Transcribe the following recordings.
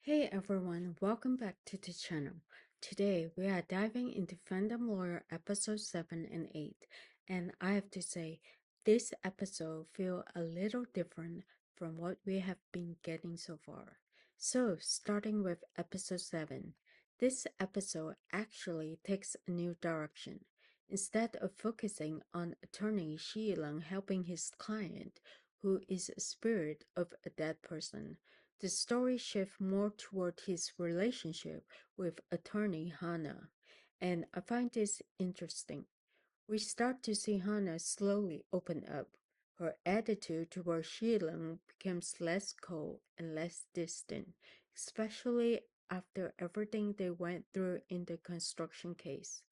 Hey everyone, welcome back to the channel. Today we are diving into Fandom Lawyer episode 7 and 8, and I have to say, this episode feels a little different from what we have been getting so far. So, starting with episode 7, this episode actually takes a new direction. Instead of focusing on attorney Shi-Lang helping his client, who is a spirit of a dead person, the story shifts more toward his relationship with attorney Hana, and I find this interesting. We start to see Hana slowly open up. Her attitude toward Shilang becomes less cold and less distant, especially after everything they went through in the construction case.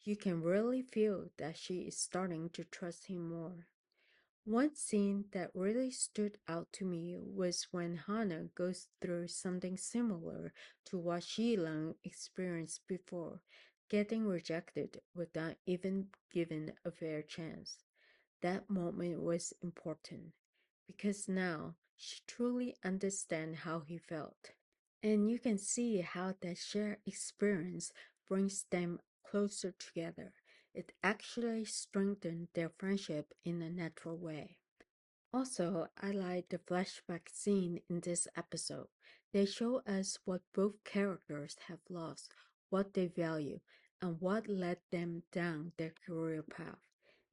You can really feel that she is starting to trust him more. One scene that really stood out to me was when Hana goes through something similar to what Shilang experienced before, getting rejected without even given a fair chance. That moment was important because now she truly understands how he felt. And you can see how that shared experience brings them closer together. It actually strengthened their friendship in a natural way. Also, I like the flashback scene in this episode. They show us what both characters have lost, what they value, and what led them down their career path.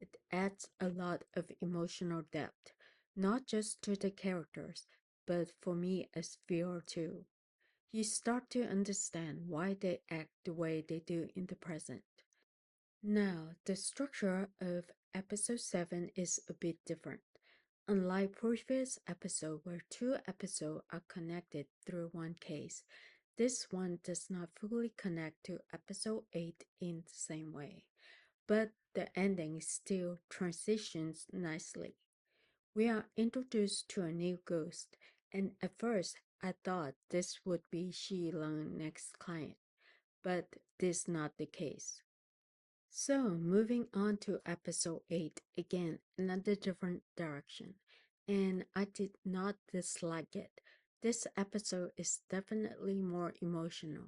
It adds a lot of emotional depth, not just to the characters, but for me as viewer too. You start to understand why they act the way they do in the present. Now, the structure of episode 7 is a bit different. Unlike previous episode where two episodes are connected through one case, this one does not fully connect to episode 8 in the same way, but the ending still transitions nicely. We are introduced to a new ghost, and at first I thought this would be Shi Lang's next client, but this is not the case. So, moving on to episode 8, again, another different direction. And I did not dislike it. This episode is definitely more emotional,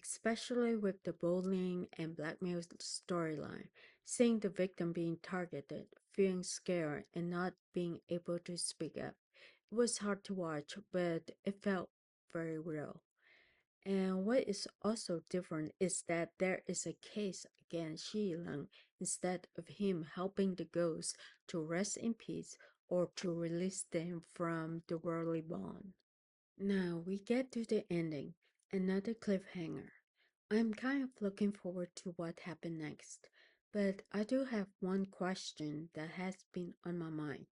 especially with the bullying and blackmail storyline. Seeing the victim being targeted, feeling scared, and not being able to speak up. It was hard to watch, but it felt very real. And what is also different is that there is a case against Shi Lang instead of him helping the ghosts to rest in peace or to release them from the worldly bond. Now we get to the ending, another cliffhanger. I'm kind of looking forward to what happened next, but I do have one question that has been on my mind.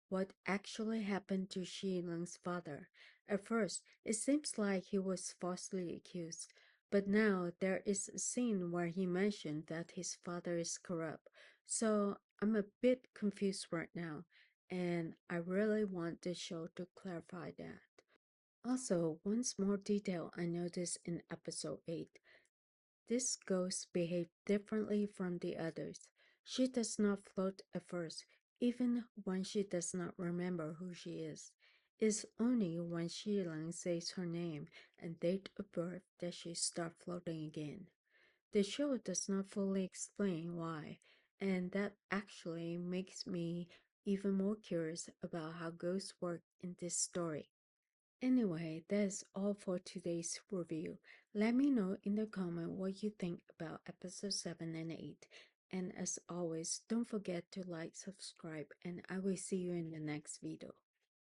What actually happened to Shi Lung's father? At first, it seems like he was falsely accused, but now there is a scene where he mentioned that his father is corrupt. So I'm a bit confused right now, and I really want the show to clarify that. Also, one small detail I noticed in episode 8. This ghost behaved differently from the others. She does not float at first, even when she does not remember who she is. It's only when Shilang says her name and date of birth that she starts floating again. The show does not fully explain why, and that actually makes me even more curious about how ghosts work in this story. Anyway, that's all for today's review. Let me know in the comment what you think about episode 7 and 8. And as always, don't forget to like, subscribe, and I will see you in the next video.